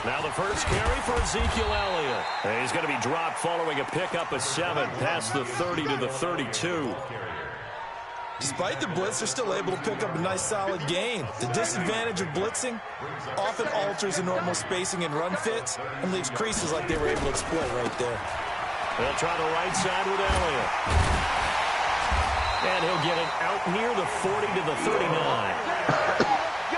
Now the first carry for Ezekiel Elliott. And he's going to be dropped following a pickup of 7 past the 30 to the 32. Despite the blitz, they're still able to pick up a nice solid gain. The disadvantage of blitzing often alters the normal spacing and run fits and leaves creases like they were able to exploit right there. They'll try the right side with Elliott. And he'll get it out near the 40 to the 39.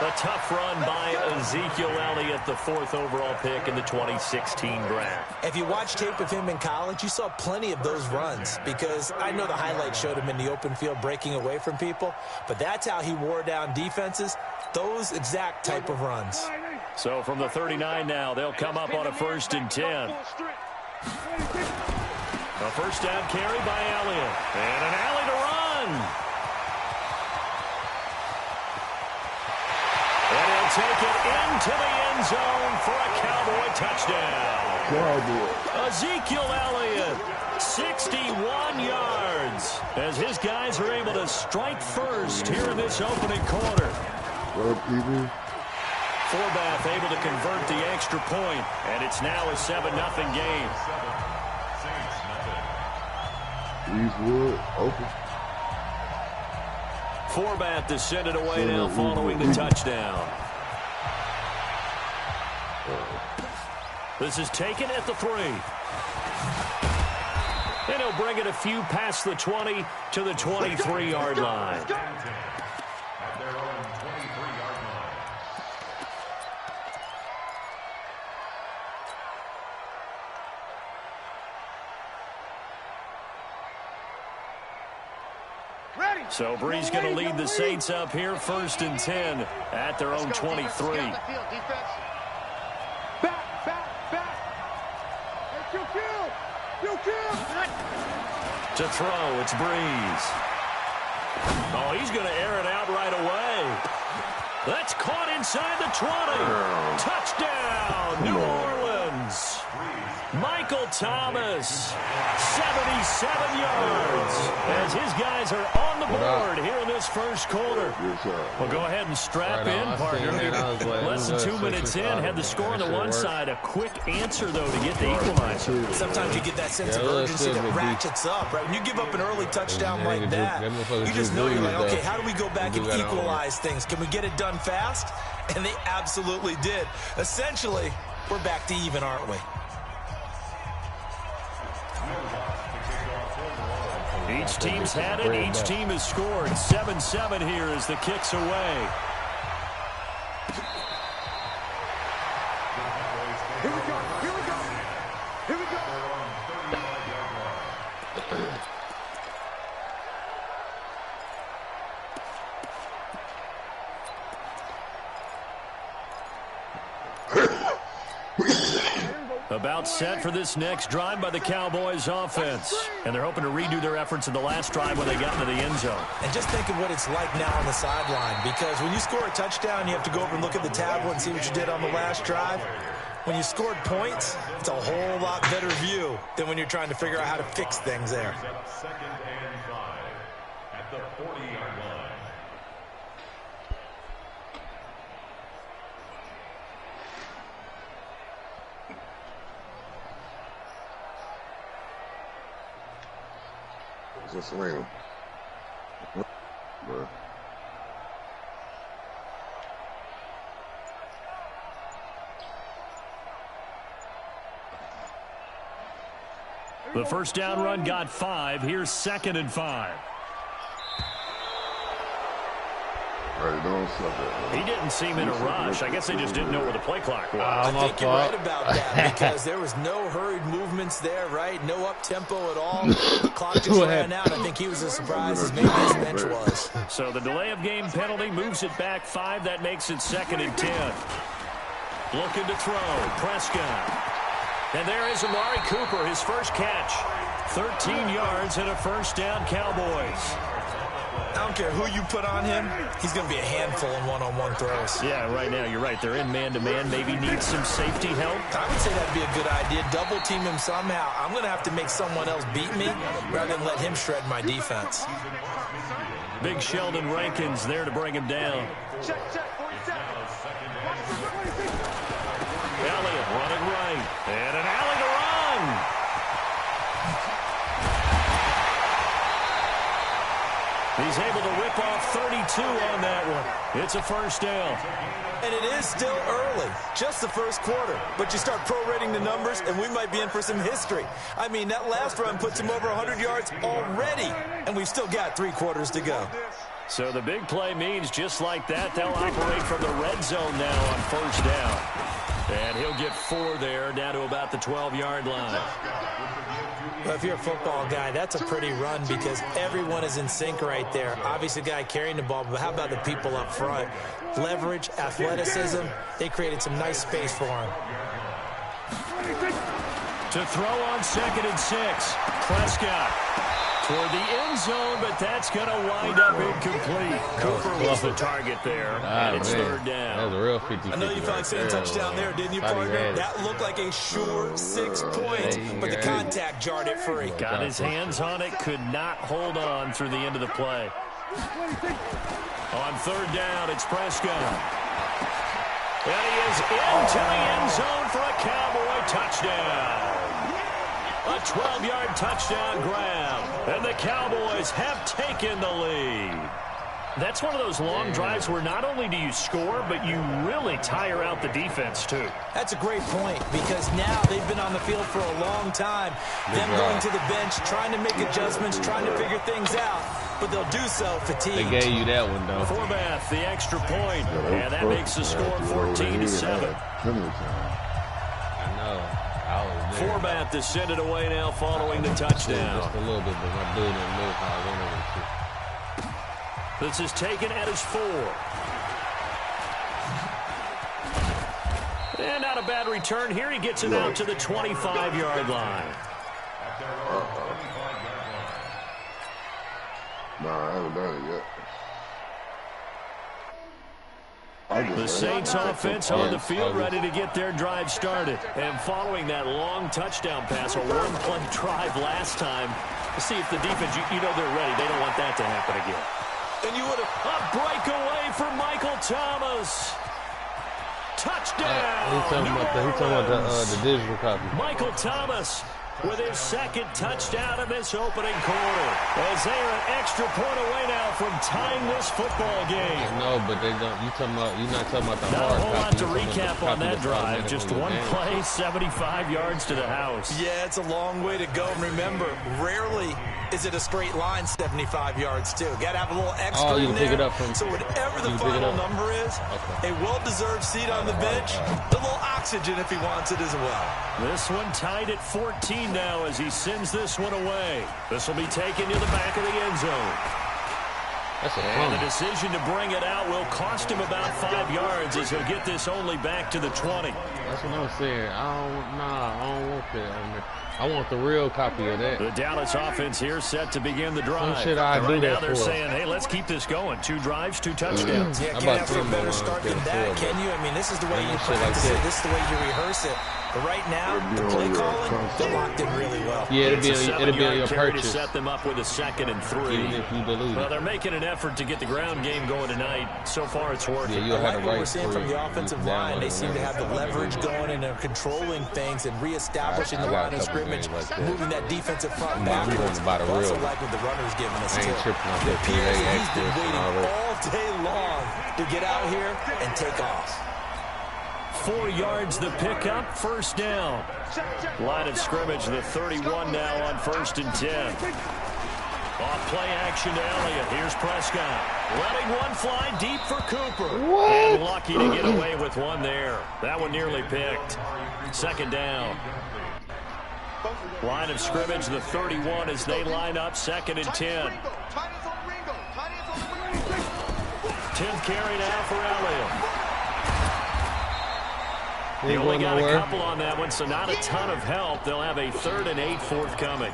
A tough run by Ezekiel Elliott, the 4th overall pick in the 2016 draft. If you watch tape of him in college, you saw plenty of those runs because I know the highlights showed him in the open field breaking away from people, but that's how he wore down defenses, those exact type of runs. So from the 39 now, they'll come up on a 1st and 10. A first down carry by Elliott. And an alley to run. And he'll take it into the end zone for a Cowboy touchdown. Ezekiel Elliott, 61 yards, as his guys are able to strike first here in this opening quarter. Forbath able to convert the extra point, and it's now a 7-0 game. Eastwood open. Forbath to send it away now following the touchdown. This is taken at the 3. And he'll bring it a few past the 20 to the 23-yard line. So Bree's going to lead the Saints up here, 1st and 10 at their own 23. To throw, it's Brees. Oh, he's going to air it out right away. That's caught inside the 20. Touchdown, New Orleans. Michael Thomas, 77 yards, as his guys are on the board here in this first quarter. Well, go ahead and strap in, partner. Less than 2 minutes in, had the score on the one side. A quick answer, though, to get the equalizer. Sometimes you get that sense of urgency that ratchets up, right? When you give up an early touchdown like that, you just know you're like, okay, how do we go back and equalize things? Can we get it done fast? And they absolutely did. Essentially, we're back to even, aren't we? Each team's had it. Each team has scored. 7-7 here as the kick's away. Here we go. Here we go. Here we go. About set for this next drive by the Cowboys offense. And they're hoping to redo their efforts in the last drive when they got into the end zone. And just think of what it's like now on the sideline, because when you score a touchdown, you have to go over and look at the tablet and see what you did on the last drive. When you scored points, it's a whole lot better view than when you're trying to figure out how to fix things there. 2nd and 5 at the 40-yard line. Just ring. The first down run got 5. Here's 2nd and 5. He didn't seem in a rush. I guess they just didn't know where the play clock was. I think you're right about that, because there was no hurried movements there, right? No up-tempo at all. The clock just ran out. I think he was as surprised as maybe his bench was. So the delay of game penalty moves it back 5. That makes it 2nd and 10. Looking to throw. Prescott. And there is Amari Cooper, his first catch. 13 yards and a first down, Cowboys. I don't care who you put on him, he's going to be a handful in one-on-one throws. Yeah, right now, you're right. They're in man-to-man. Maybe need some safety help. I would say that'd be a good idea. Double team him somehow. I'm going to have to make someone else beat me rather than let him shred my defense. Big Sheldon Rankins there to bring him down. Check, 47. Elliott running right. And an alley to run. He's able to rip off 32 on that one. It's a first down. And it is still early, just the first quarter. But you start prorating the numbers, and we might be in for some history. I mean, that last run puts him over 100 yards already, and we've still got 3 quarters to go. So the big play means just like that, they'll operate from the red zone now on first down. And he'll get 4 there, down to about the 12-yard line. Well, if you're a football guy, that's a pretty run because everyone is in sync right there. Obviously, the guy carrying the ball, but how about the people up front? Leverage, athleticism, they created some nice space for him. To throw on 2nd and 6, Prescott toward the end zone, but that's going to wind up incomplete. Cooper was the target there, and it's third down. That was a real 50-50. I know you felt like saying touchdown there, didn't you, partner? That looked like a sure 6 points, but the contact jarred it free. Got his hands on it, could not hold on through the end of the play. On third down, it's Prescott. And he is into the end zone for a Cowboy touchdown. A 12-yard touchdown grab, and the Cowboys have taken the lead. That's one of those long drives where not only do you score, but you really tire out the defense, too. That's a great point because now they've been on the field for a long time. Them going to the bench, trying to make adjustments, trying to figure things out, but they'll do so fatigued. They gave you that one, though. Forbath, the extra point, and that makes the score 14-7. I know. Forbath to send it away now following the touchdown. Just a little bit, but my dude didn't move how I wanted him to. This is taken at his 4. And not a bad return here. He gets it out to the 25-yard line. Nah, I haven't done it yet. The Saints offense on the field ready to get their drive started. And following that long touchdown pass, a one-play drive last time, to see if the defense, you know they're ready. They don't want that to happen again. And you would have a breakaway for Michael Thomas. Touchdown. He's talking about the digital copy. Michael Thomas with his 2nd touchdown in this opening quarter. As they are an extra point away now from tying this football game. No, but they don't. You're not talking about the not hard a whole copy. lot to recap on that drive. Just one play, 75 yards to the house. Yeah, it's a long way to go. And remember, rarely is it a straight line 75 yards, too. Got to have a little extra in there. Pick it up so whatever the final number is, a well-deserved seat on the bench, a little oxygen if he wants it as well. This one tied at 14 now as he sends this one away. This will be taken to the back of the end zone. And the decision to bring it out will cost him about 5 yards as he'll get this only back to the 20. That's what I'm saying. I don't want that. I want the real copy of that. The Dallas offense here set to begin the drive. Some shit I do now that they're for. saying, hey, let's keep this going. 2 drives, 2 touchdowns. Yeah, can't ask for a better start than that, can you? I mean, this is the way you practice it. This is the way you reherse it. But right now, the play calling, they're locked in really well. Yeah, it'll be on your purchase. To set them up with a 2nd and 3. Even if you believe well, they're making an effort to get the ground game going tonight. So far, it's working. Yeah, I like what we're seeing from the offensive line. They seem to have the leverage going and they're controlling things and reestablishing the line of scrimmage, moving that defensive front backwards. Also like what the runner's giving us too. It appears that he's been waiting all day long to get out here and take off. 4 yards the pickup, first down. Line of scrimmage, the 31 now on 1st and 10. Off play action to Elliott. Here's Prescott. Letting one fly deep for Cooper. And lucky to get away with one there. That one nearly picked. 2nd down. Line of scrimmage, the 31 as they line up 2nd and 10. 10th carry now for Elliott. They only got a couple on that one, so not a ton of help. They'll have a 3rd and 8 forthcoming.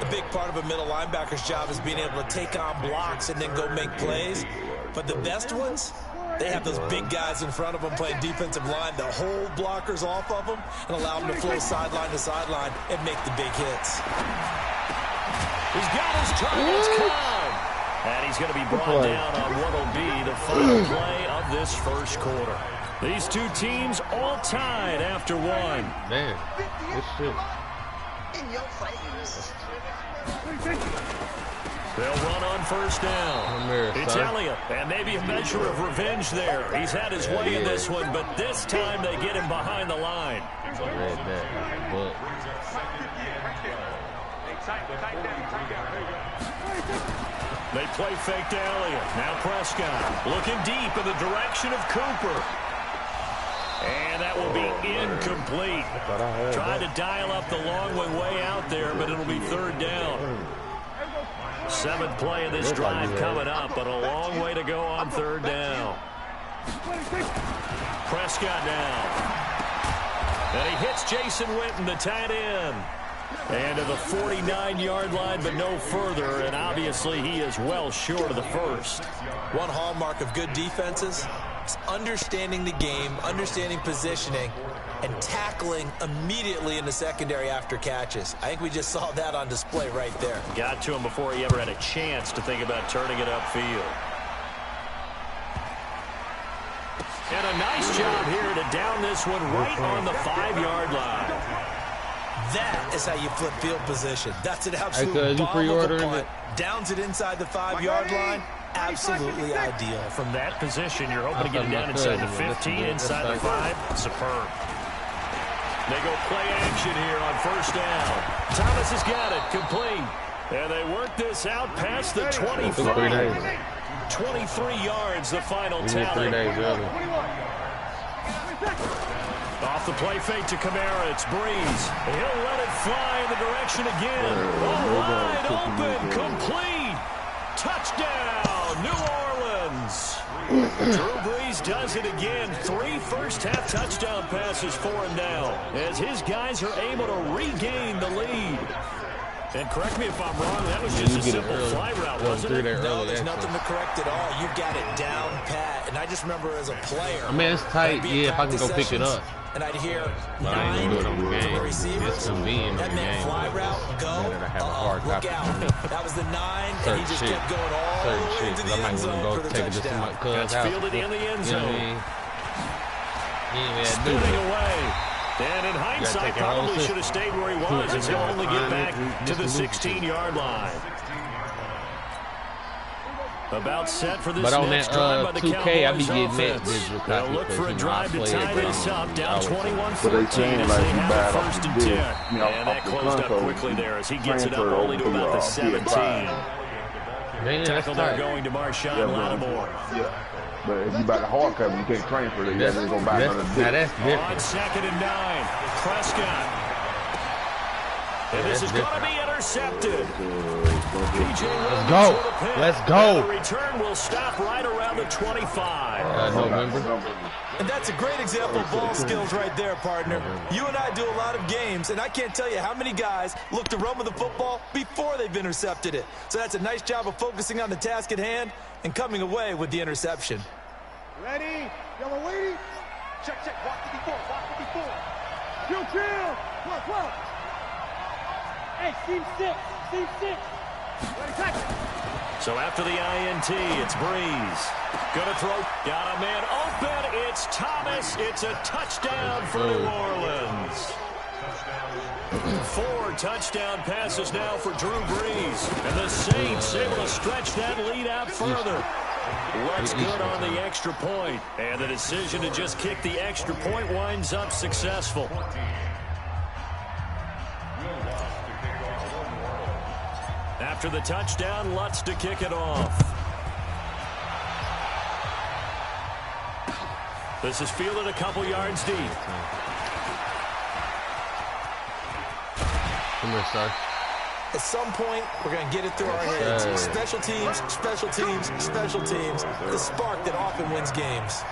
A big part of a middle linebacker's job is being able to take on blocks and then go make plays. But the best ones, they have those big guys in front of them playing defensive line to hold blockers off of them and allow them to flow sideline to sideline and make the big hits. He's got his targets caught. And he's going to be brought down on what will be the final play of this first quarter. These two teams all tied after one. Man, this shit. In your face. They'll run on first down. It's Elliott, and maybe a measure of revenge there. He's had his way in this one, but this time they get him behind the line. They play fake to Elliott. Now Prescott looking deep in the direction of Cooper. And that will be incomplete. Trying to dial up the long way out there, but it'll be third down. Seventh play of this drive coming up, but a long way to go on third down. Prescott now. And he hits Jason Witten, the tight end. And to the 49-yard line, but no further, and obviously he is well short of the first. One hallmark of good defenses is understanding the game, understanding positioning, and tackling immediately in the secondary after catches. I think we just saw that on display right there. Got to him before he ever had a chance to think about turning it upfield. And a nice job here to down this one right on the 5-yard line. That is how you flip field position. That's an absolute bomb of a punt. Downs it inside the 5-yard line. Absolutely ideal. From that position, you're hoping to get it down inside the 15, inside the 5. Superb. They go play action here on first down. Thomas has got it, complete. And they work this out past the 25. 23 yards, the final tally. Off the play fake to Kamara, it's Breeze. He'll let it fly in the direction again. Wide open, complete. Touchdown, New Orleans. Drew Brees does it again. 3 first-half touchdown passes for him now, as his guys are able to regain the lead. And correct me if I'm wrong, that was just a simple fly route, wasn't it? No, there's nothing to correct at all. You've got it down pat. And I just remember as a player, I mean, it's tight. Yeah, if I can go pick it up. And I'd hear But I ain't gonna do it on the game. receivers. It's convenient on That the meant game. fly route, go. I have a hard Look copy. out. That was the 9, and he just kept going all the way into the I might end want zone to for go the take it to touchdown. my cousin's That's house. fielded in the end You know what I zone. mean? He ain't had to do Spinning it. away. And in hindsight, take your own probably assist. should have stayed where he was, as he'll only get back to the 16-yard line. About set for this But on next that drive by the 2K, I be Cowboys getting that offense. digital They'll copy look for a because, drive to I play tie it, this up, down 21-14 as like they you have bad the off first the and disk. 10. You know, And that off the closed up console, quickly there as he gets it up transfer only to over about the to, 17. Man, Tackle that's there tight. going to Marshawn Yeah, Lattimore. Yeah. But if you buy the hard copy, you can't transfer it. You have to go back on the Now disc. that's On different. 2nd and 9, Prescott. And this is going to be intercepted. Let's go. Let's go. The return will stop right around the 25. November. And that's a great example of ball skills right there, partner. You and I do a lot of games, and I can't tell you how many guys look to run with the football before they've intercepted it. So that's a nice job of focusing on the task at hand and coming away with the interception. Ready? Y'all are waiting? Check, check. Watch 54. Watch 54. Chill, chill. Come. Hey, team 6. Team 6. Ready, tackle. So after the INT, it's Breeze. Gonna throw. Got a man open. It's Thomas. It's a touchdown for New Orleans. 4 touchdown passes now for Drew Brees. And the Saints able to stretch that lead out further. What's good on the extra point. And the decision to just kick the extra point winds up successful. After the touchdown, Lutz to kick it off. This is fielded a couple yards deep. Come here, sir. At some point, we're going to get it through our heads. Special teams, special teams, special teams. The spark that often wins games.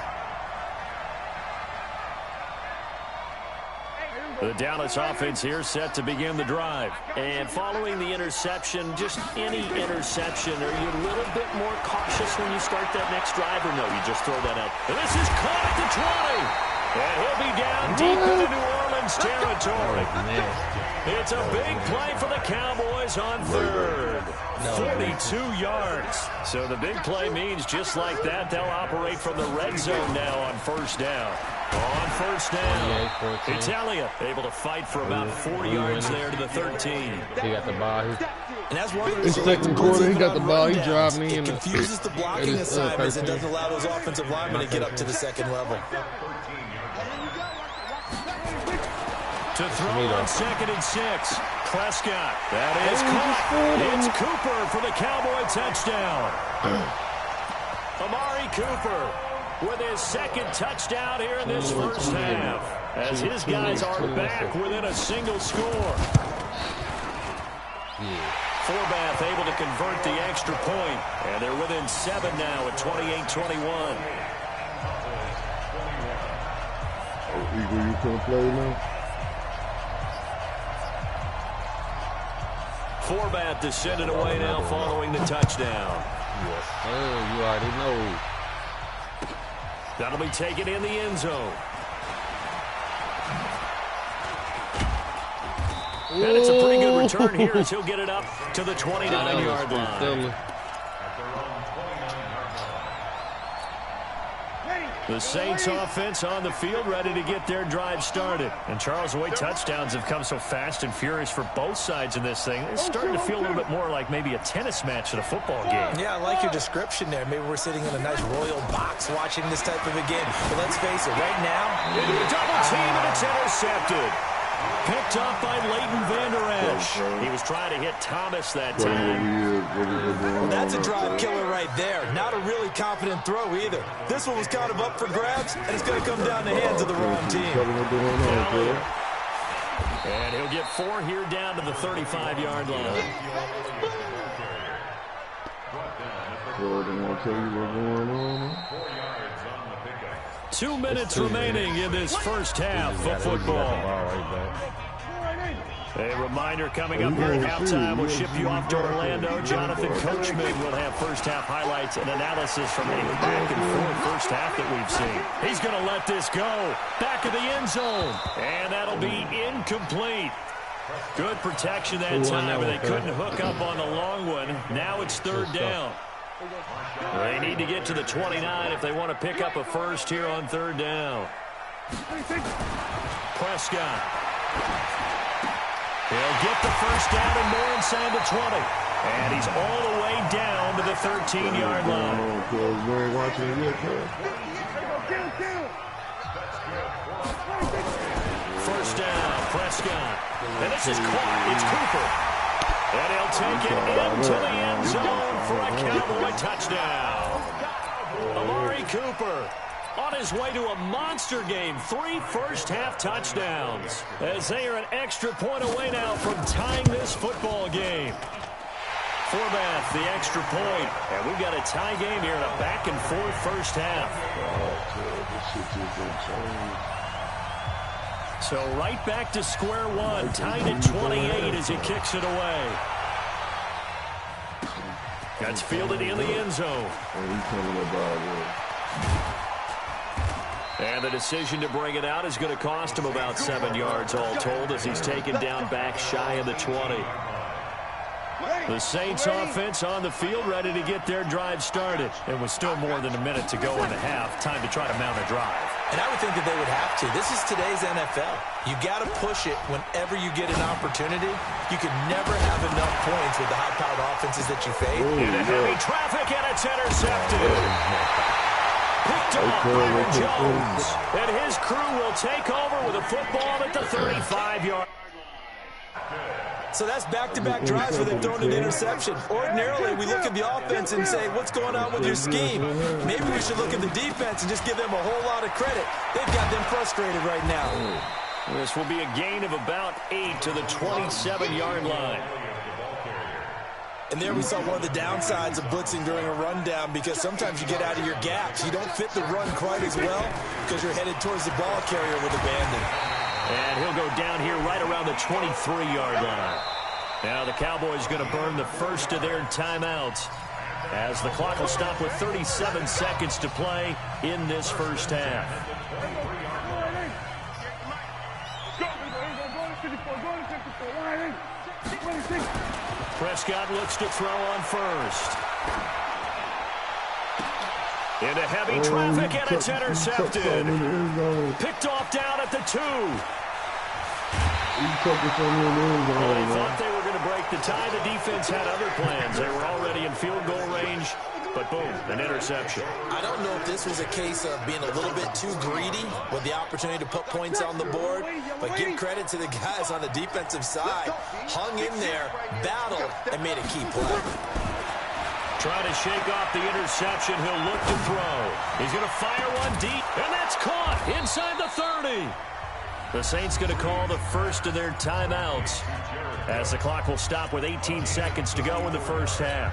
The Dallas offense here set to begin the drive. And following the interception, just any interception, are you a little bit more cautious when you start that next drive, or no, you just throw that out? And this is caught at the 20. And he'll be down deep into New Orleans territory. It's a big play for the Cowboys on third. 42 yards. So the big play means just like that, they'll operate from the red zone now on first down. On first down, Italia able to fight for about 40 yards there to the 13. He got the ball. And that's one of the second quarter, he got the ball. He driving in. It confuses the blocking assignments. It doesn't allow those offensive linemen to get up to the second level. To throw on 2nd and 6. Prescott. That is caught. It's Cooper for the Cowboy touchdown. Amari Cooper with his 2nd touchdown here in this first half, as his guys are back within a single score. Forbath able to convert the extra point, and they're within 7 now at 28-21. Eagle, you can play now? Forbath to send it away now following the touchdown. Yes, sir. You already know. That'll be taken in the end zone. And it's a pretty good return here as he'll get it up to the 29-yard line. The Saints offense on the field ready to get their drive started. And Charles, the way touchdowns have come so fast and furious for both sides in this thing, it's starting to feel a little bit more like maybe a tennis match at a football game. Yeah, I like your description there. Maybe we're sitting in a nice royal box watching this type of a game. But let's face it, right now, into a double team and it's intercepted. Picked up by Leighton Vander Esch. He was trying to hit Thomas that time. Well, that's a drive killer right there. Not a really confident throw either. This one was kind of up for grabs, and it's going to come down the hands of the wrong team. And he'll get 4 here down to the 35-yard line. I'll tell you what's going on. 2 minutes remaining in this first half of football. A reminder coming up here at halftime. We'll ship you off to Orlando. Jonathan Coachman will have first half highlights and analysis from a back-and-forth first half that we've seen. He's going to let this go. Back of the end zone. And that'll be incomplete. Good protection that time, but they couldn't hook up on the long one. Now it's 3rd down. They need to get to the 29 if they want to pick up a first here on 3rd down. Prescott. He'll get the first down and more inside the 20. And he's all the way down to the 13-yard line. First down, Prescott. And this is caught. It's Cooper. And he'll take it into the end zone for a Cowboy touchdown. Amari Cooper on his way to a monster game. 3 first-half touchdowns as they are an extra point away now from tying this football game. Forbath, the extra point. And we've got a tie game here in a back-and-forth first half. So right back to square one, tied at 28 as he kicks it away. That's fielded in the end zone. And the decision to bring it out is going to cost him about 7 yards all told as he's taken down back shy of the 20. The Saints offense on the field ready to get their drive started. And with still more than a minute to go in the half, time to try to mount a drive. And I would think that they would have to. This is today's NFL. You got to push it whenever you get an opportunity. You can never have enough points with the high-powered offenses that you face. Into heavy traffic, and it's intercepted. Picked off Byron Jones. And his crew will take over with a football at the 35-yard. So that's back-to-back drives where they've thrown an interception. Ordinarily, we look at the offense and say, what's going on with your scheme? Maybe we should look at the defense and just give them a whole lot of credit. They've got them frustrated right now. This will be a gain of about 8 to the 27-yard line. And there we saw one of the downsides of blitzing during a rundown because sometimes you get out of your gaps. You don't fit the run quite as well because you're headed towards the ball carrier with abandon. And he'll go down here right around the 23-yard line. Now the Cowboys going to burn the first of their timeouts as the clock will stop with 37 seconds to play in this first half. Prescott looks to throw on first. Into heavy traffic, and it's intercepted. Picked off down at the 2. He thought they were going to break the tie. The defense had other plans. They were already in field goal range, but boom, an interception. I don't know if this was a case of being a little bit too greedy with the opportunity to put points on the board, but give credit to the guys on the defensive side. Hung in there, battled, and made a key play. Trying to shake off the interception. He'll look to throw. He's going to fire one deep, and that's caught inside the 30. The Saints going to call the first of their timeouts as the clock will stop with 18 seconds to go in the first half.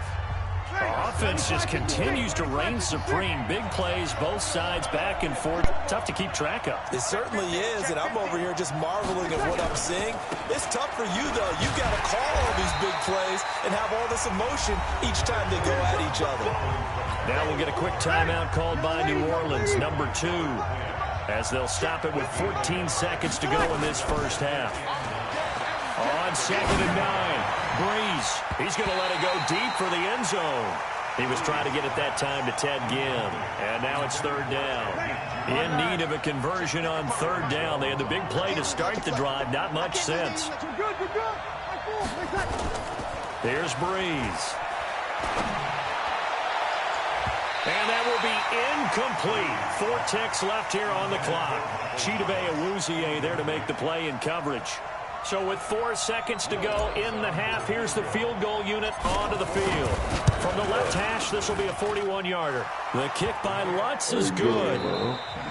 The offense just continues to reign supreme. Big plays, both sides, back and forth. Tough to keep track of. It certainly is, and I'm over here just marveling at what I'm seeing. It's tough for you, though. You've got to call all these big plays and have all this emotion each time they go at each other. Now we'll get a quick timeout called by New Orleans, number 2, as they'll stop it with 14 seconds to go in this first half. On 2nd and 9. Breeze, he's going to let it go deep for the end zone. He was trying to get it that time to Ted Ginn. And now it's 3rd down. In need of a conversion on 3rd down. They had the big play to start the drive. Not much sense. Here's Breeze. And that will be incomplete. 4 ticks left here on the clock. Chidobe Awuzie there to make the play in coverage. So with 4 seconds to go in the half, here's the field goal unit onto the field. From the left hash, this will be a 41-yarder. The kick by Lutz is good.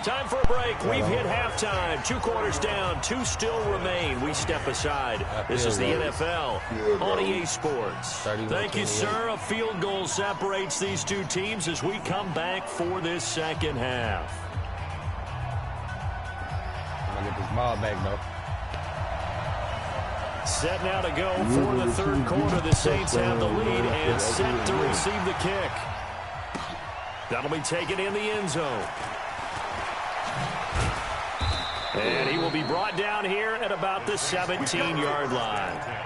Time for a break. We've hit halftime. 2 quarters down. 2 still remain. We step aside. This is the NFL on EA Sports. Thank you, sir. A field goal separates these 2 teams as we come back for this second half. I'm going to get this ball back, though. Set now to go for the 3rd quarter. The Saints have the lead and set to receive the kick. That'll be taken in the end zone. And he will be brought down here at about the 17-yard line.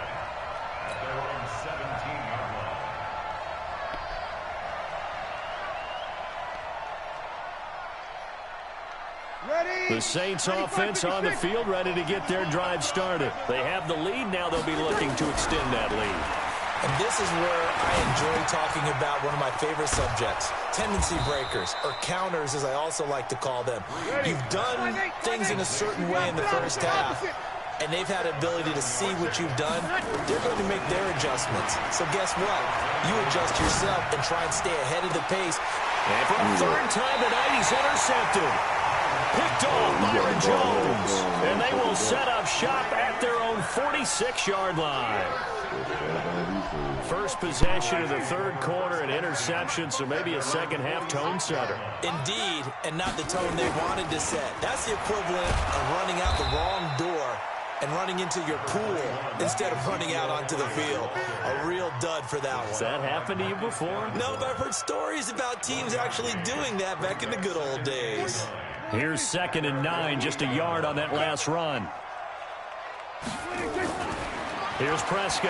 The Saints offense on the field, ready to get their drive started. They have the lead. Now they'll be looking to extend that lead. And this is where I enjoy talking about one of my favorite subjects, tendency breakers, or counters as I also like to call them. You've done things in a certain way in the first half, and they've had an ability to see what you've done. They're going to make their adjustments. So guess what? You adjust yourself and try and stay ahead of the pace. And for a 3rd time tonight, he's intercepted. Picked off Byron Jones. And they will set up shop at their own 46-yard line. First possession of the 3rd quarter, an interception, so maybe a second-half tone setter. Indeed, and not the tone they wanted to set. That's the equivalent of running out the wrong door and running into your pool instead of running out onto the field. A real dud for that one. Has that happened to you before? No, but I've heard stories about teams actually doing that back in the good old days. Here's 2nd and 9, just a yard on that last run. Here's Prescott.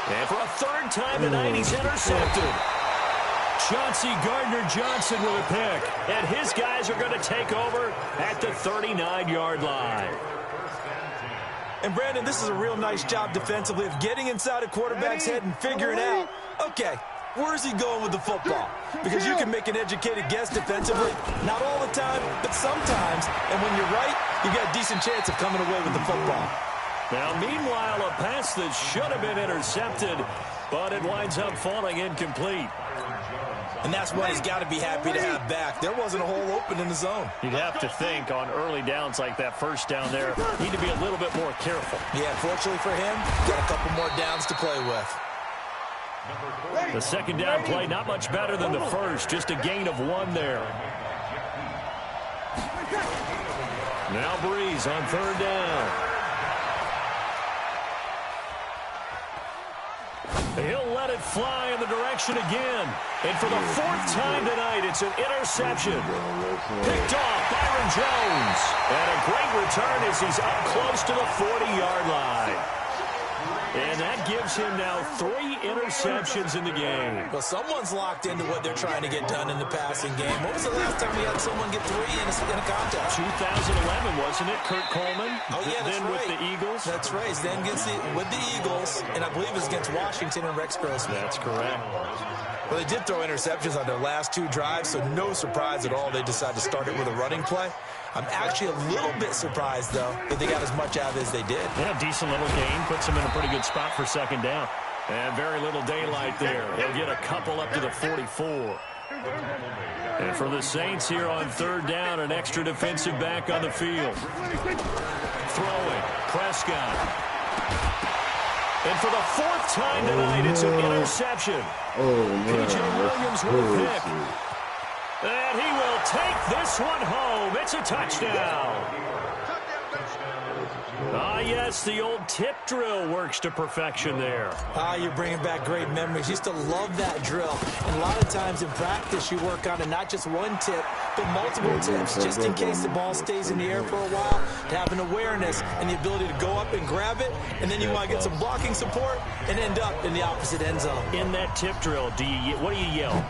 And for a 3rd time tonight, he's intercepted. Chauncey Gardner-Johnson with a pick. And his guys are going to take over at the 39-yard line. And, Brandon, this is a real nice job defensively of getting inside a quarterback's head and figuring out, okay, where's he going with the football? Because you can make an educated guess defensively. Not all the time, but sometimes. And when you're right, you got a decent chance of coming away with the football. Now, meanwhile, a pass that should have been intercepted, but it winds up falling incomplete. And that's what he's got to be happy to have back. There wasn't a hole open in the zone. You'd have to think on early downs like that, 1st down there, need to be a little bit more careful. Yeah, fortunately for him, got a couple more downs to play with. The 2nd down play, not much better than the 1st, just a gain of 1 there. Now Breeze on 3rd down. He'll let it fly in the direction again. And for the 4th time tonight, it's an interception. Picked off Byron Jones. And a great return as he's up close to the 40-yard line. And that gives him now 3 interceptions in the game. Well, someone's locked into what they're trying to get done in the passing game. When was the last time we had someone get 3 in a contest? 2011, wasn't it? Kurt Coleman? Oh, yeah, that's then right. With the Eagles? That's right. Then with the Eagles, and I believe it was against Washington and Rex Grossman. That's correct. Well, they did throw interceptions on their last 2 drives, so no surprise at all they decided to start it with a running play. I'm actually a little bit surprised, though, that they got as much out of it as they did. Yeah, decent little gain. Puts them in a pretty good spot for second down. And very little daylight there. They'll get a couple up to the 44. And for the Saints here on third down, an extra defensive back on the field. Throwing. Prescott. And for the 4th time tonight, it's an interception. Oh, man. P.J. Williams with a pick. And he will take this one home. It's a touchdown. Yes, the old tip drill works to perfection there. You're bringing back great memories. Used to love that drill. And a lot of times in practice, you work on it, not just one tip, but multiple tips, just in case the ball stays in the air for a while, to have an awareness and the ability to go up and grab it, and then you want to get some blocking support and end up in the opposite end zone. In that tip drill, what do you yell?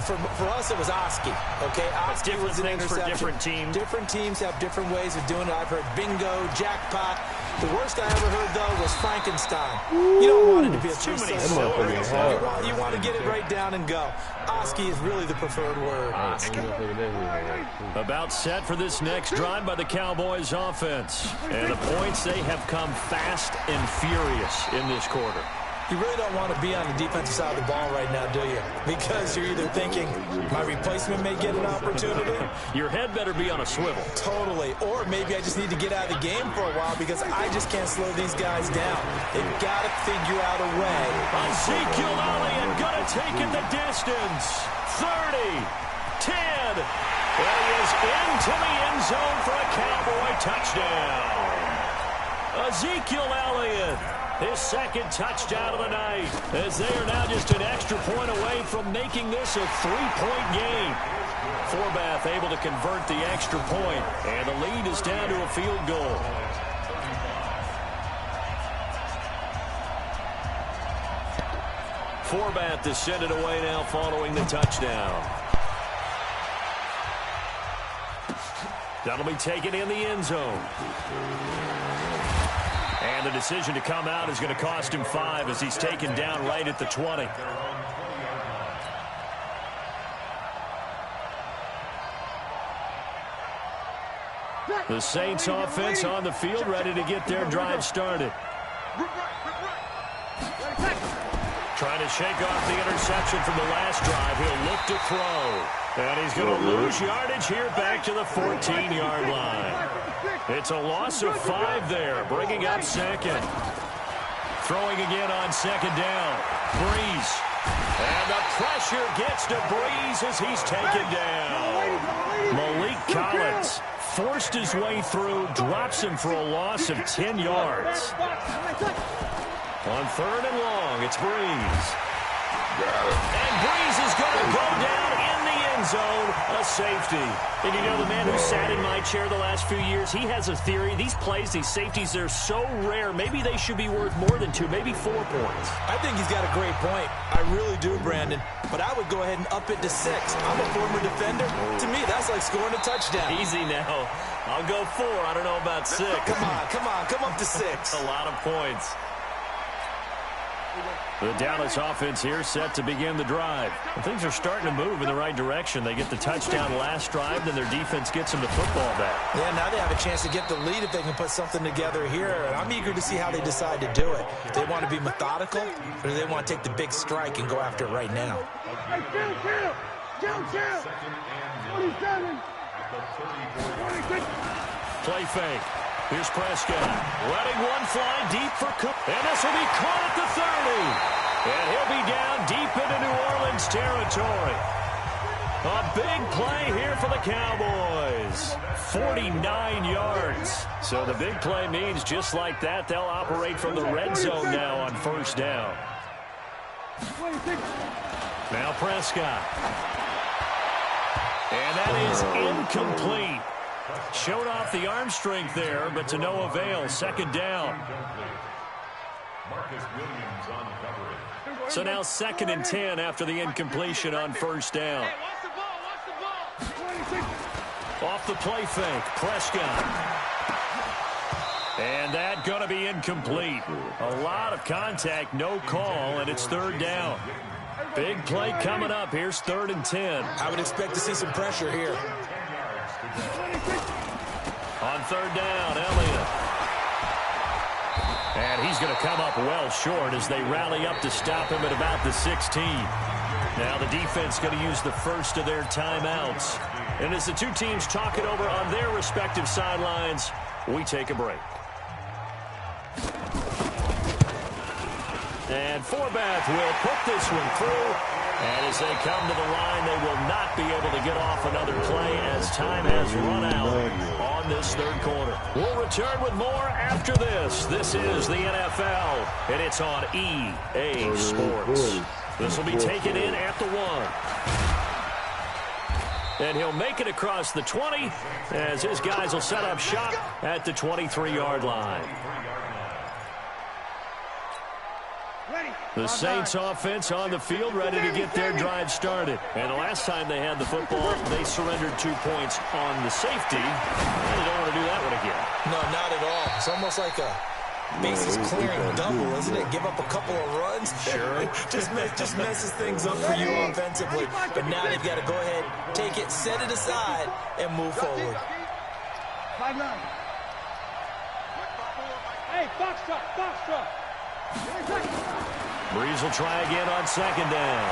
For us, it was Oski. Okay, Oski was an interception. For different teams. Different teams have different ways of doing it. I've heard bingo, jackpot. The worst I ever heard, though, was Frankenstein. You don't want it to be a too many syllables. You want to get it right down and go. Oski is really the preferred word. About set for this next drive by the Cowboys offense. And the points, they have come fast and furious in this quarter. You really don't want to be on the defensive side of the ball right now, do you? Because you're either thinking, my replacement may get an opportunity. Your head better be on a swivel. Totally. Or maybe I just need to get out of the game for a while because I just can't slow these guys down. They've got to figure out a way. Ezekiel Elliott going to take it the distance. 30, 10. There he is into the end zone for a Cowboy touchdown. Ezekiel Elliott. His second touchdown of the night, as they are now just an extra point away from making this a 3-point game. Forbath able to convert the extra point, and the lead is down to a field goal. Forbath to send it away now following the touchdown. That'll be taken in the end zone. And the decision to come out is going to cost him 5 as he's taken down right at the 20. The Saints offense on the field ready to get their drive started. Trying to shake off the interception from the last drive. He'll look to throw. And he's going to lose yardage here back to the 14-yard line. It's a loss of 5 there, bringing up second. Throwing again on second down. Breeze. And the pressure gets to Breeze as he's taken down. Malik Collins forced his way through, drops him for a loss of 10 yards. On third and long, it's Breeze. And Breeze is going to go down in the end zone, a safety. And you know, the man who sat in my chair the last few years, he has a theory. These plays, these safeties, they're so rare. Maybe they should be worth more than 2, maybe 4 points. I think he's got a great point. I really do, Brandon. But I would go ahead and up it to 6. I'm a former defender. To me, that's like scoring a touchdown. Easy now. I'll go 4. I don't know about 6. Come up to 6. A lot of points. The Dallas offense here set to begin the drive. And things are starting to move in the right direction. They get the touchdown last drive, then their defense gets them the football back. Yeah, now they have a chance to get the lead if they can put something together here. And I'm eager to see how they decide to do it. Do they want to be methodical, or do they want to take the big strike and go after it right now? Hey, chill. 27. Play fake. Here's Prescott, letting one fly deep for Cook. And this will be caught at the 30. And he'll be down deep into New Orleans territory. A big play here for the Cowboys. 49 yards. So the big play means just like that, they'll operate from the red zone now on first down. Now Prescott. And that is incomplete. Showed off the arm strength there, but to no avail. Second down. Marcus Williams on coverage. So now 2nd and 10 after the incompletion on first down. Off the play fake, Prescott. And that going to be incomplete. A lot of contact, no call, and it's 3rd down. Big play coming up. Here's 3rd and 10. I would expect to see some pressure here. On 3rd down, Elliott. And he's going to come up well short as they rally up to stop him at about the 16. Now the defense going to use the first of their timeouts. And as the two teams talk it over on their respective sidelines, we take a break. And Forbath will put this one through. And as they come to the line, they will not be able to get off another play as time has run out on this 3rd quarter. We'll return with more after this. This is the NFL, and it's on EA Sports. This will be taken in at the 1. And he'll make it across the 20 as his guys will set up shop at the 23-yard line. The Saints offense on the field ready to get their drive started. And the last time they had the football, they surrendered 2 points on the safety. And they don't want to do that one again. No, not at all. It's almost like a bases clearing double, isn't it? Give up a couple of runs. Sure. just messes things up for you offensively. But now they've got to go ahead, take it, set it aside, and move forward. 5-9. Hey, box truck. Breeze will try again on 2nd down.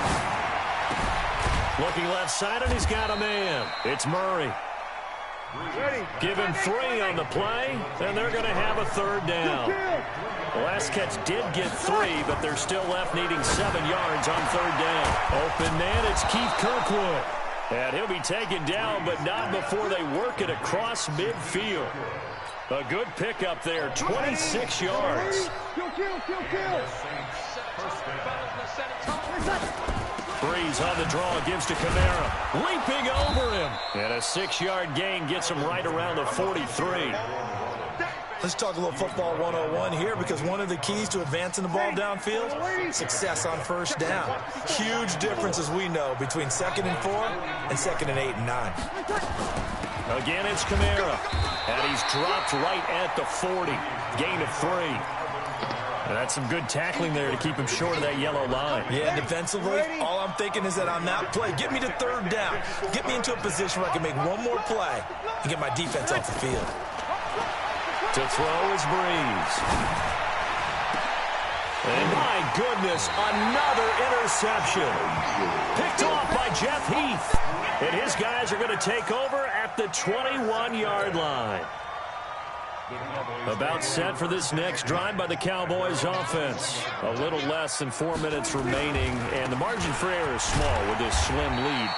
Looking left side, and he's got a man. It's Murray. Give him 3 on the play, and they're going to have a 3rd down. The last catch did get 3, but they're still left needing 7 yards on 3rd down. Open man, it's Keith Kirkwood. And he'll be taken down, but not before they work it across midfield. A good pickup there, 26 yards. Breeze on the draw, gives to Kamara. Leaping over him. And a 6-yard gain gets him right around the 43. Let's talk a little football 101 here, because one of the keys to advancing the ball downfield, success on first down. Huge difference, as we know, between 2nd and 4 and 2nd and 8 and 9. Again, it's Kamara. And he's dropped right at the 40. Gain of 3. And that's some good tackling there to keep him short of that yellow line. Yeah, defensively, all I'm thinking is that on that play, get me to 3rd down. Get me into a position where I can make one more play and get my defense off the field. To throw is Breeze. And my goodness, another interception. Picked off by Jeff Heath. And his guys are going to take over at the 21-yard line. About set for this next drive by the Cowboys offense. A little less than 4 minutes remaining, and the margin for error is small with this slim lead.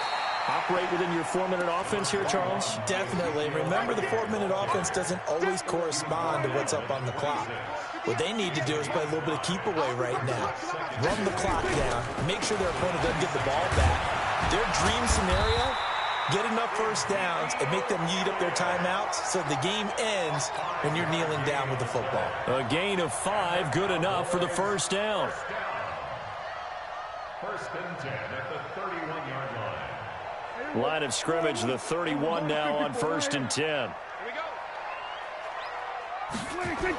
Operate within your 4-minute offense here, Charles? Definitely. Remember, the 4-minute offense doesn't always correspond to what's up on the clock. What they need to do is play a little bit of keep away right now. Run the clock down. Make sure their opponent doesn't get the ball back. Their dream scenario, get enough first downs and make them eat up their timeouts so the game ends when you're kneeling down with the football. A gain of 5, good enough for the first down. 1st and 10 at the 31-yard line. Line of scrimmage, the 31 now on 1st and 10. Here we go.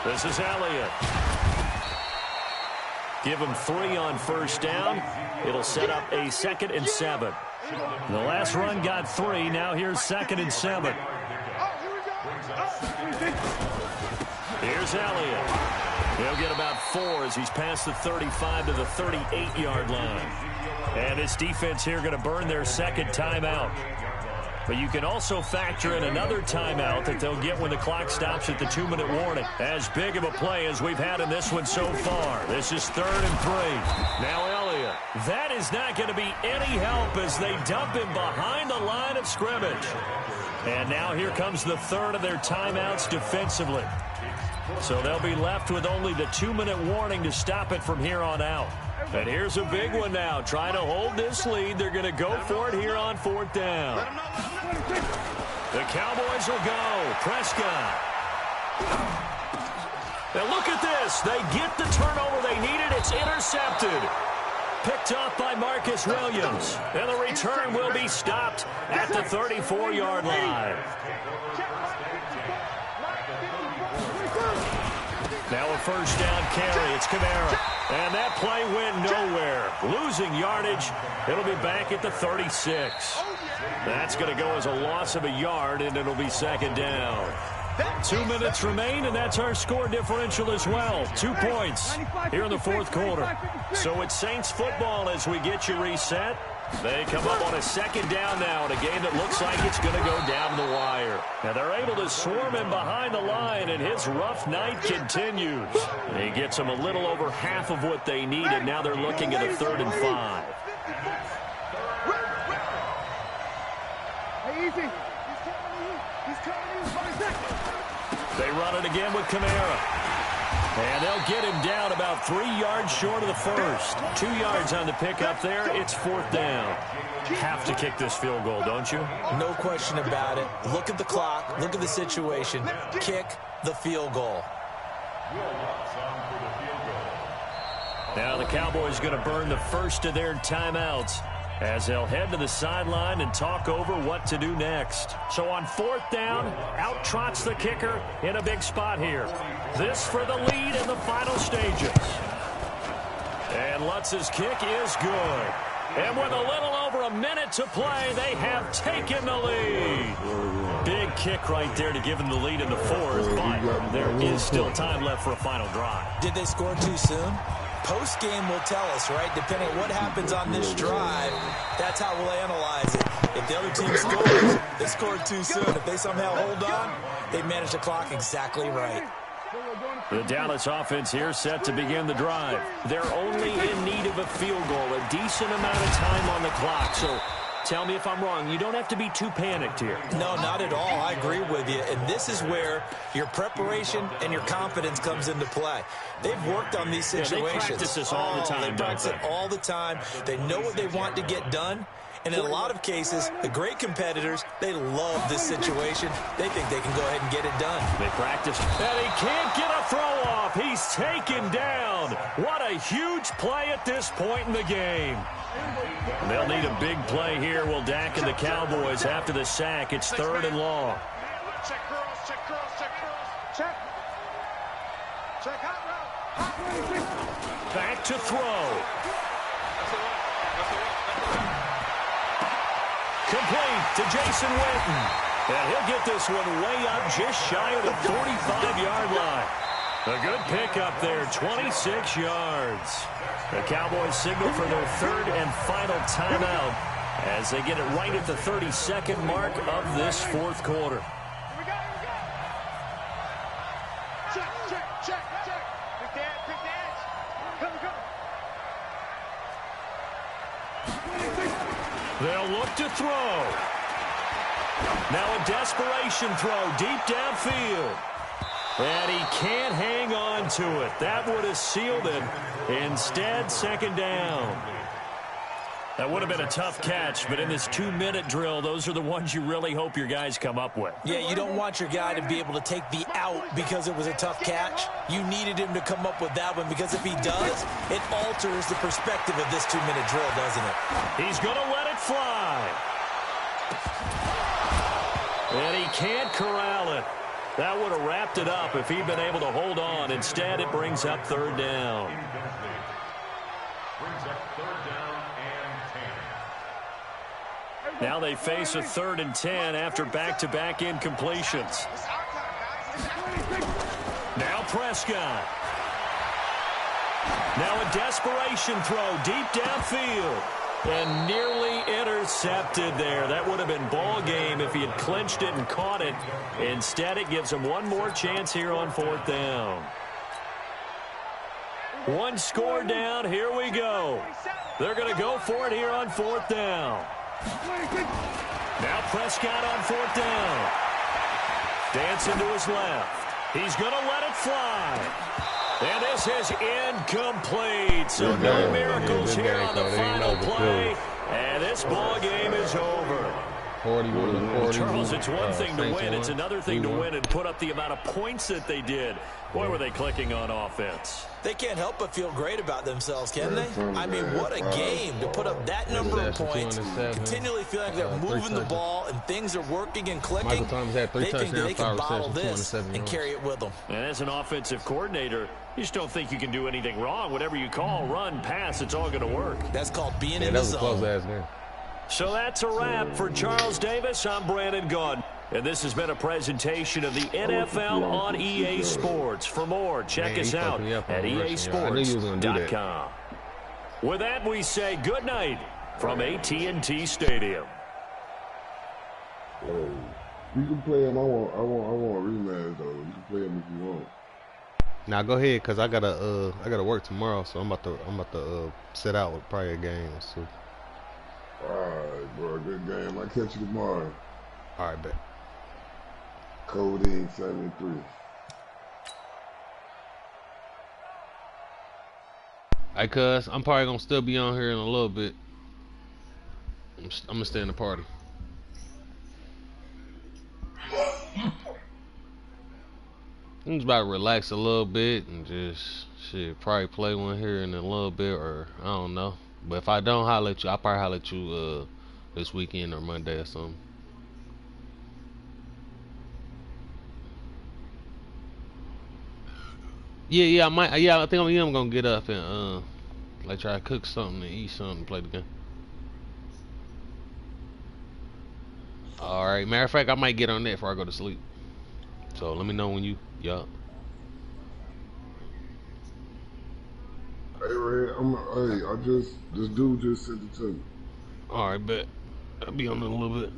This is Elliott. Give him 3 on first down. It'll set up a 2nd and 7. The last run got 3. Now here's 2nd and 7. Here's Elliott. He'll get about 4 as he's past the 35 to the 38-yard line. And this defense here going to burn their 2nd timeout. But you can also factor in another timeout that they'll get when the clock stops at the 2-minute warning. As big of a play as we've had in this one so far. This is 3rd and 3. Now Elliott. That is not going to be any help as they dump him behind the line of scrimmage. And now here comes the 3rd of their timeouts defensively. So they'll be left with only the 2-minute warning to stop it from here on out. And here's a big one now. Trying to hold this lead. They're going to go for it here on 4th down. The Cowboys will go. Prescott. And look at this. They get the turnover they needed. It's intercepted. Picked off by Marcus Williams. And the return will be stopped at the 34-yard line. Now a first down carry. It's Kamara. And that play went nowhere. Losing yardage. It'll be back at the 36. That's going to go as a loss of a yard, and it'll be second down. 2 minutes remain, and that's our score differential as well. 2 points here in the fourth quarter. So it's Saints football as we get you reset. They come up on a second down now in a game that looks like it's going to go down the wire. Now they're able to swarm him behind the line, and his rough night continues. He gets them a little over half of what they needed. Now they're looking at a 3rd and 5. They run it again with Kamara. And they'll get him down about 3 yards short of the first. 2 yards on the pickup there. It's 4th down. Have to kick this field goal, don't you? No question about it. Look at the clock. Look at the situation. Kick the field goal. Now the Cowboys going to burn the first of their timeouts as they'll head to the sideline and talk over what to do next. So on 4th down, out trots the kicker in a big spot here. This for the lead in the final stages. And Lutz's kick is good. And with a little over a minute to play, they have taken the lead. Big kick right there to give them the lead in the 4th, but there is still time left for a final drive. Did they score too soon? Post-game will tell us, right? Depending on what happens on this drive, that's how we'll analyze it. If the other team scores, they scored too soon. If they somehow hold on, they manage the clock exactly right. The Dallas offense here set to begin the drive. They're only in need of a field goal, a decent amount of time on the clock. So tell me if I'm wrong. You don't have to be too panicked here. No, not at all. I agree with you. And this is where your preparation and your confidence comes into play. They've worked on these situations. They practice this all the time. They practice it all the time. They know what they want to get done. And in a lot of cases, the great competitors, they love this situation. They think they can go ahead and get it done. They practice. And he can't get a throw off. He's taken down. What a huge play at this point in the game. They'll need a big play here. Will Dak and the Cowboys after the sack. It's 3rd and long. Check girls, check girls, check girls, check. Check hot route. Back to throw. Complete to Jason Witten. And he'll get this one way up just shy of the 45-yard line. A good pickup there, 26 yards. The Cowboys signal for their 3rd and final timeout as they get it right at the 32nd mark of this 4th quarter. Here we go. Check, check, check, check. Pick the edge. Come. They'll look to throw. Now a desperation throw deep downfield. And he can't hang on to it. That would have sealed it. Instead, 2nd down. That would have been a tough catch, but in this 2-minute drill, those are the ones you really hope your guys come up with. Yeah, you don't want your guy to be able to take the out because it was a tough catch. You needed him to come up with that one because if he does, it alters the perspective of this 2-minute drill, doesn't it? He's going to let it fly. And he can't corral it. That would have wrapped it up if he'd been able to hold on. Instead, it brings up 3rd down. Brings up 3rd down and 10. Now they face a 3rd and 10 after back-to-back incompletions. Now Prescott. Now a desperation throw deep downfield. And nearly intercepted there. That would have been ball game if he had clinched it and caught it. Instead, it gives him one more chance here on 4th down. One score down. Here we go. They're going to go for it here on 4th down. Now Prescott on 4th down. Dancing to his left. He's going to let it fly. And this is incomplete. So no miracles here on the final play. And this ball game is over. Charles, it's one thing to win. It's another thing to win and put up the amount of points that they did. Boy, were they clicking on offense. They can't help but feel great about themselves, can they? I mean, what a game to put up that number of points, continually feeling like they're moving the ball and things are working and clicking. They think they can bottle this and carry it with them. And as an offensive coordinator, you just don't think you can do anything wrong. Whatever you call, run, pass, it's all going to work. That's called being in the zone. So that's a wrap for Charles Davis. I'm Brandon Gaudin. And this has been a presentation of the NFL on EA Sports. For more, check us out at easports.com. With that, we say good night from AT&T Stadium. You can play him. I want a rematch though. You can play him if you want. Now go ahead, cause I gotta work tomorrow, so I'm about to sit out with probably a game. So. All right, bro. Good game. I'll catch you tomorrow. All right, bet. Codeine 73. Hey, cuz, I'm probably gonna still be on here in a little bit. I'm gonna stay in the party. I'm just about to relax a little bit and just probably play one here in a little bit, or I don't know. But if I don't holler at you, I'll probably holler at you this weekend or Monday or something. Yeah, I might. Yeah, I think I'm gonna get up and like try to cook something and eat something and play the game. All right. Matter of fact, I might get on that before I go to sleep. So let me know when you up. Hey Red, I just this dude just sent it to me. All right, bet. I'll be on in a little bit.